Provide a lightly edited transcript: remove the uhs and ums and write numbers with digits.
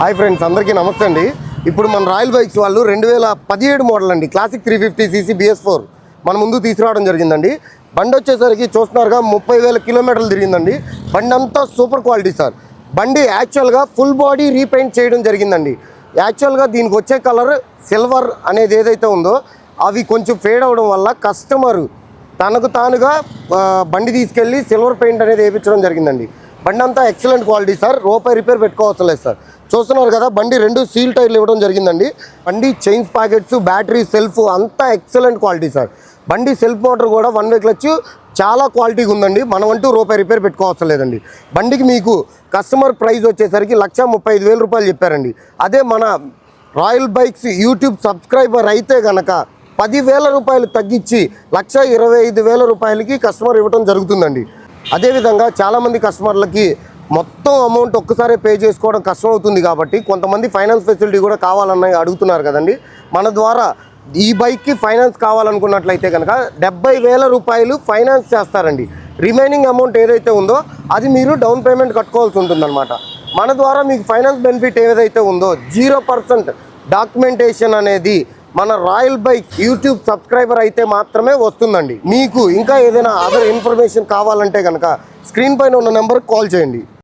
Hi friends, అందరికీ నమస్తే అండి. ఇప్పుడు మన రాయల్ బైక్స్ వాళ్ళు 2017 మోడల్ అండి క్లాసిక్ 350cc BS4 మన ముందు తీసుకురావడం జరిగిందండి. బండి వచ్చేసరికి చూస్తున్నారుగా 30,000 కిలోమీటర్లు తిరిగిందండి. బండి అంతా సూపర్ క్వాలిటీ సార్. బండి యాక్చువల్గా ఫుల్ బాడీ రీపెయింట్ చేయడం జరిగిందండి. యాక్చువల్గా దీనికి వచ్చే కలర్ సిల్వర్ అనేది ఏదైతే ఉందో అవి కొంచెం ఫేడ్ అవ్వడం వల్ల కస్టమరు తనకు తానుగా బండి తీసుకెళ్ళి సిల్వర్ పెయింట్ అనేది వేయించడం జరిగిందండి. బండి అంతా ఎక్సలెంట్ క్వాలిటీ సార్. రూపాయి రిపేర్ పెట్టుకోవసం లేదు సార్. చూస్తున్నారు కదా, బండి 2 సీల్ టైర్లు ఇవ్వడం జరిగిందండి. బండి చైన్స్ ప్యాకెట్స్, బ్యాటరీ, సెల్ఫ్ అంతా ఎక్సలెంట్ క్వాలిటీ సార్. బండి సెల్ఫ్ మోటార్ కూడా 1 వే క్లచ్ చాలా క్వాలిటీగా ఉందండి. మనం అంటూ రూపాయి రిపేర్ పెట్టుకోవసం లేదండి. బండికి మీకు కస్టమర్ ప్రైస్ వచ్చేసరికి 1,35,000 రూపాయలు చెప్పారండి. అదే మన రాయల్ బైక్స్ యూట్యూబ్ సబ్స్క్రైబర్ అయితే కనుక 10,000 రూపాయలు తగ్గించి 1,25,000 రూపాయలకి కస్టమర్ ఇవ్వడం జరుగుతుందండి. అదేవిధంగా చాలామంది కస్టమర్లకి మొత్తం అమౌంట్ ఒక్కసారి పే చేసుకోవడం కష్టం అవుతుంది కాబట్టి కొంతమంది ఫైనాన్స్ ఫెసిలిటీ కూడా కావాలని అడుగుతున్నారు కదండి. మన ద్వారా ఈ బైక్కి ఫైనాన్స్ కావాలనుకున్నట్లయితే కనుక 70,000 రూపాయలు ఫైనాన్స్ చేస్తారండి. రిమైనింగ్ అమౌంట్ ఏదైతే ఉందో అది మీరు డౌన్ పేమెంట్ కట్టుకోవాల్సి ఉంటుందన్నమాట. మన ద్వారా మీకు ఫైనాన్స్ బెనిఫిట్ ఏదైతే ఉందో 0% డాక్యుమెంటేషన్ అనేది మన రాయల్ బైక్స్ యూట్యూబ్ సబ్స్క్రైబర్ అయితే మాత్రమే వస్తుందండి. మీకు ఇంకా ఏదైనా అదర్ ఇన్ఫర్మేషన్ కావాలంటే కనుక స్క్రీన్ పైన ఉన్న నెంబర్కి కాల్ చేయండి.